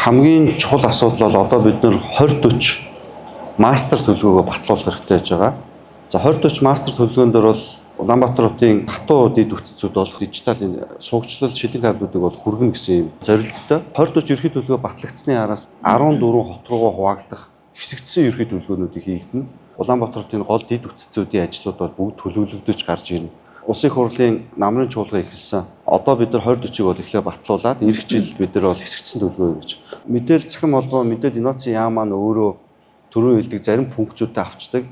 хамгийн чухал асуудал бол одоо бид нэр 2040 мастер төлөвлөгөөгөө батлуулах хэрэгтэй байж байгаа. За 2040 мастер төлөвлөгөөн дээр бол Улаанбаатар хотын хатуу дид үтцүүд бол дижитал суугчлал шилэн кабелүүдийг бол хүргэнэ гэсэн юм зорилттой. 2040 ерхий төлөвлөгөө батлагдсны араас 14 хот руугаа хуваагдах хэсэгдсэн ерхий төлөвлөгөөнүүдийг хийгдэнэ. Улаанбаатар хотын гол дид үтцүүдийн ажлууд бол бүгд төлөвлөгдөж гарч ирнэ. Улсын их хурлын намрын чуулга эхэлсэн. Одоо бид нар 2040-ыг бол эхлээ батлуулаад эх жил бид нар бол хэсэгдсэн төлөвлөгөө гэж. Мэдээлэл захин холбоо мэдээлэл инновацийн яам маань өөрөө төрийн хэлдэг зарим функцүүдтэй авчдаг.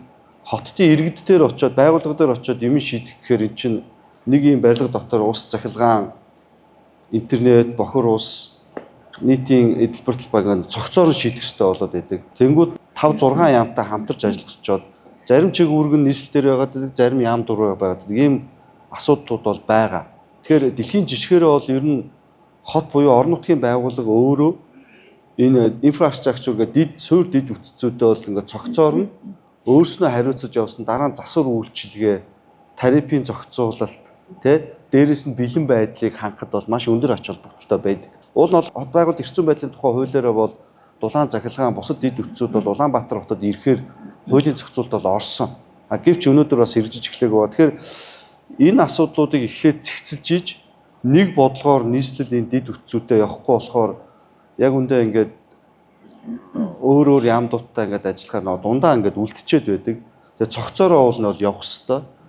Хотын иргэд дээр очиод байгууллага дээр очиод юм шийдэх гэхээр эн чинь нэг юм барилга дотор ус цахилгаан, интернет, бохор ус, нийтийн эдэлбэр талбайг цогцоор шийдэх хэрэгтэй болоод байдаг. Тэнгүүд 5-6 яамтай хамтарч ажиллаж зарим чиг үүргэн нийслэл дээр байгаад зарим яам дуруу байгаад ийм асуудлууд бол байгаа. Тэгэхээр дэлхийн жишгээрээ бол ер нь хот буюу орон нутгийн байгууллага өөрөө энэ инфраструктур гэдэг суурь дид үтцүүдээ бол ингээд цогцоор нь өөрснөө хариуцаж явсан дараа нь засвар үйлчилгээ, тарифын зохицуулалт, дээрээс нь бэлэн байдлыг хангахад бол маш өндөр ач холбогдолтой байдаг. Уул нь бол хот байгуулалт эрх зүйн байдлын тухай хуулиараа бол дулаан захилгаан бусад дид үтцүүд бол Улаанбаатар хотод ирэхээр хуулийн зохицуулалт бол орсон. Гэвч өнөөдөр бас иржиж эхлэх байгаа. Тэгэхээр энэ асуудлуудыг эхлээд зэгцэлж иж нэг бодлогоор нийслэл энэ дид үтцүүдэд явахгүй болохоор яг үндэ ингээд өөр яамдуудтай ингээд ажиллахаар дундаа ингээд үлдчихэд байдаг. Тэгээ цогцоороо уул нь бол явах хэвээр.